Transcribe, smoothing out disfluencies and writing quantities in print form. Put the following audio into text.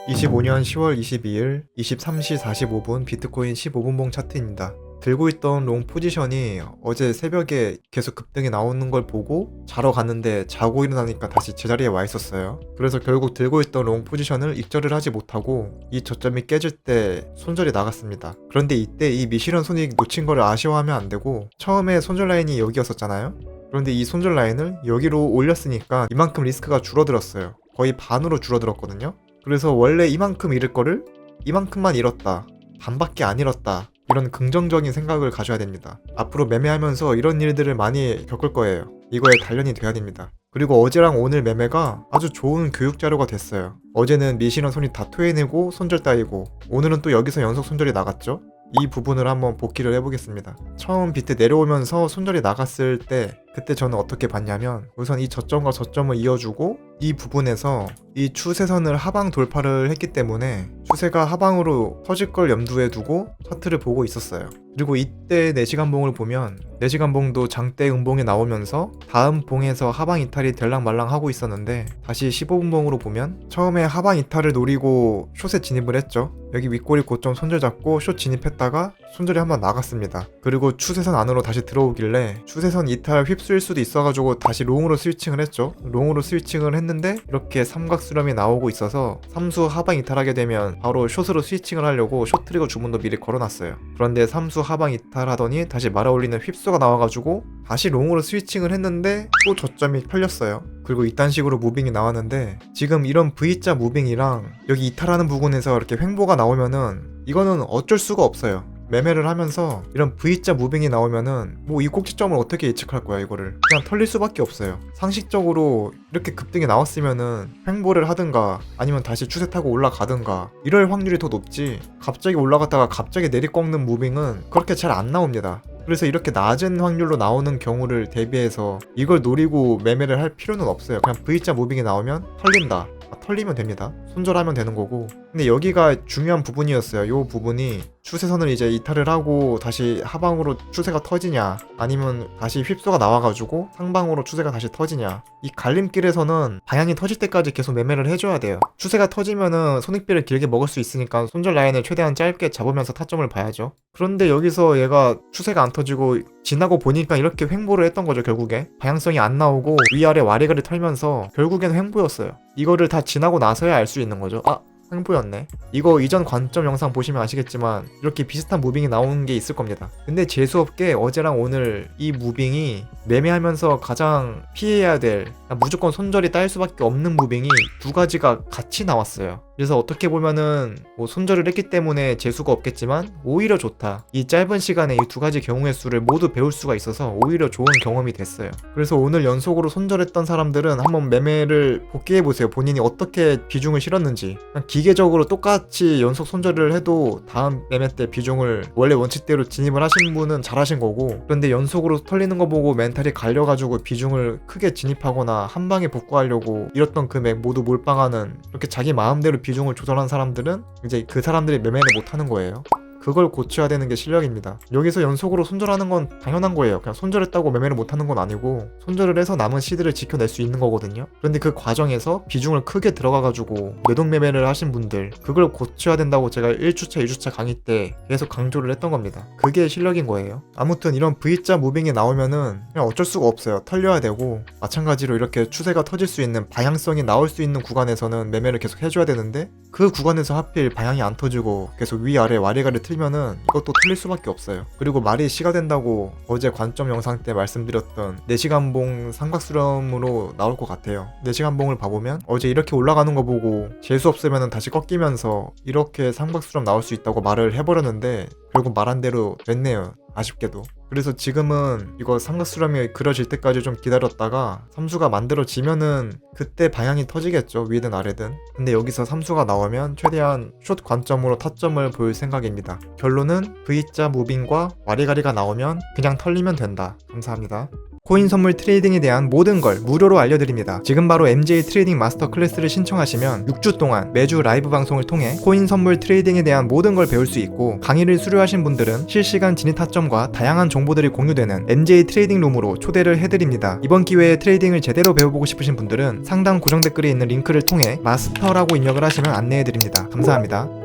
25년 10월 22일 23시 45분 비트코인 15분봉 차트입니다. 들고 있던 롱 포지션이 어제 새벽에 계속 급등이 나오는 걸 보고 자러 갔는데 자고 일어나니까 다시 제자리에 와 있었어요. 그래서 결국 들고 있던 롱 포지션을 익절을 하지 못하고 이 저점이 깨질 때 손절이 나갔습니다. 그런데 이때 이 미실현 손익 놓친 거를 아쉬워하면 안 되고, 처음에 손절 라인이 여기였었잖아요. 그런데 이 손절 라인을 여기로 올렸으니까 이만큼 리스크가 줄어들었어요. 거의 반으로 줄어들었거든요. 그래서 원래 이만큼 잃을 거를 이만큼만 잃었다, 반밖에 안 잃었다, 이런 긍정적인 생각을 가져야 됩니다. 앞으로 매매하면서 이런 일들을 많이 겪을 거예요. 이거에 단련이 돼야 됩니다. 그리고 어제랑 오늘 매매가 아주 좋은 교육 자료가 됐어요. 어제는 미실현 손이 다 토해내고 손절 따이고, 오늘은 또 여기서 연속 손절이 나갔죠. 이 부분을 한번 복기를 해보겠습니다. 처음 비트 내려오면서 손절이 나갔을 때 그때 저는 어떻게 봤냐면, 우선 이 저점과 저점을 이어주고 이 부분에서 이 추세선을 하방 돌파를 했기 때문에 추세가 하방으로 터질 걸 염두에 두고 차트를 보고 있었어요. 그리고 이때 4시간 봉을 보면 4시간 봉도 장대 음봉이 나오면서 다음 봉에서 하방 이탈이 될랑말랑 하고 있었는데, 다시 15분 봉으로 보면 처음에 하방 이탈을 노리고 숏에 진입을 했죠. 여기 윗꼬리 고점 손절 잡고 숏 진입했다가 손절이 한번 나갔습니다. 그리고 추세선 안으로 다시 들어오길래 추세선 이탈 휩쓸 수도 있어가지고 다시 롱으로 스위칭을 했죠. 롱으로 스위칭을 했는데 이렇게 삼각수렴이 나오고 있어서 삼수 하방 이탈하게 되면 바로 숏으로 스위칭을 하려고 숏 트리거 주문도 미리 걸어놨어요. 그런데 삼수 하방 이탈하더니 다시 말아올리는 휩수가 나와가지고 다시 롱으로 스위칭을 했는데 또 저점이 털렸어요. 그리고 이딴 식으로 무빙이 나왔는데, 지금 이런 V자 무빙이랑 여기 이탈하는 부분에서 이렇게 횡보가 나오면은 이거는 어쩔 수가 없어요. 매매를 하면서 이런 V자 무빙이 나오면은 뭐 이 꼭지점을 어떻게 예측할 거야. 이거를 그냥 털릴 수밖에 없어요. 상식적으로 이렇게 급등이 나왔으면은 횡보를 하든가 아니면 다시 추세 타고 올라가든가 이럴 확률이 더 높지, 갑자기 올라갔다가 갑자기 내리꺾는 무빙은 그렇게 잘 안 나옵니다. 그래서 이렇게 낮은 확률로 나오는 경우를 대비해서 이걸 노리고 매매를 할 필요는 없어요. 그냥 V자 무빙이 나오면 털린다, 털리면 됩니다. 손절하면 되는 거고. 근데 여기가 중요한 부분이었어요. 이 부분이 추세선을 이제 이탈을 하고 다시 하방으로 추세가 터지냐, 아니면 다시 휩소가 나와가지고 상방으로 추세가 다시 터지냐, 이 갈림길에서는 방향이 터질 때까지 계속 매매를 해줘야 돼요. 추세가 터지면은 손익비를 길게 먹을 수 있으니까 손절 라인을 최대한 짧게 잡으면서 타점을 봐야죠. 그런데 여기서 얘가 추세가 안 터지고 지나고 보니까 이렇게 횡보를 했던 거죠. 결국에 방향성이 안 나오고 위아래 와리가리 털면서 결국엔 횡보였어요. 이거를 다 지나고 나서야 알 수 있는 거죠. 횡보였네. 이거 이전 관점 영상 보시면 아시겠지만 이렇게 비슷한 무빙이 나오는 게 있을 겁니다. 근데 재수없게 어제랑 오늘 이 무빙이 매매하면서 가장 피해야 될, 무조건 손절이 따일 수밖에 없는 무빙이 두 가지가 같이 나왔어요. 그래서 어떻게 보면은 뭐 손절을 했기 때문에 재수가 없겠지만 오히려 좋다. 이 짧은 시간에 이 두 가지 경우의 수를 모두 배울 수가 있어서 오히려 좋은 경험이 됐어요. 그래서 오늘 연속으로 손절했던 사람들은 한번 매매를 복귀해보세요. 본인이 어떻게 비중을 실었는지. 그냥 기계적으로 똑같이 연속 손절을 해도 다음 매매 때 비중을 원래 원칙대로 진입을 하신 분은 잘하신 거고, 그런데 연속으로 털리는 거 보고 멘탈이 갈려가지고 비중을 크게 진입하거나 한 방에 복구하려고 잃었던 금액 모두 몰빵하는, 이렇게 자기 마음대로 비중을 조절한 사람들은 이제 그 사람들이 매매를 못하는 거예요. 그걸 고쳐야 되는 게 실력입니다. 여기서 연속으로 손절하는 건 당연한 거예요. 그냥 손절했다고 매매를 못하는 건 아니고 손절을 해서 남은 시드를 지켜낼 수 있는 거거든요. 그런데 그 과정에서 비중을 크게 들어가가지고 매동 매매를 하신 분들, 그걸 고쳐야 된다고 제가 1주차 2주차 강의 때 계속 강조를 했던 겁니다. 그게 실력인 거예요. 아무튼 이런 V자 무빙이 나오면은 그냥 어쩔 수가 없어요. 털려야 되고, 마찬가지로 이렇게 추세가 터질 수 있는, 방향성이 나올 수 있는 구간에서는 매매를 계속 해줘야 되는데, 그 구간에서 하필 방향이 안 터지고 계속 위아래 와리가리 틀면은 이것도 틀릴 수밖에 없어요. 그리고 말이 시가 된다고 어제 관점 영상 때 말씀드렸던 4시간 봉 삼각수렴으로 나올 것 같아요. 4시간 봉을 봐보면 어제 이렇게 올라가는 거 보고 재수 없으면 다시 꺾이면서 이렇게 삼각수렴 나올 수 있다고 말을 해버렸는데 결국 말한 대로 됐네요. 아쉽게도. 그래서 지금은 이거 삼각수렴이 그려질 때까지 좀 기다렸다가 삼수가 만들어지면은 그때 방향이 터지겠죠. 위든 아래든. 근데 여기서 삼수가 나오면 최대한 숏 관점으로 타점을 볼 생각입니다. 결론은 V자 무빙과 와리가리가 나오면 그냥 털리면 된다. 감사합니다. 코인 선물 트레이딩에 대한 모든 걸 무료로 알려드립니다. 지금 바로 MJ 트레이딩 마스터 클래스를 신청하시면 6주 동안 매주 라이브 방송을 통해 코인 선물 트레이딩에 대한 모든 걸 배울 수 있고, 강의를 수료하신 분들은 실시간 진입 타점과 다양한 정보들이 공유되는 MJ 트레이딩 룸으로 초대를 해드립니다. 이번 기회에 트레이딩을 제대로 배워보고 싶으신 분들은 상단 고정 댓글에 있는 링크를 통해 마스터라고 입력을 하시면 안내해드립니다. 감사합니다.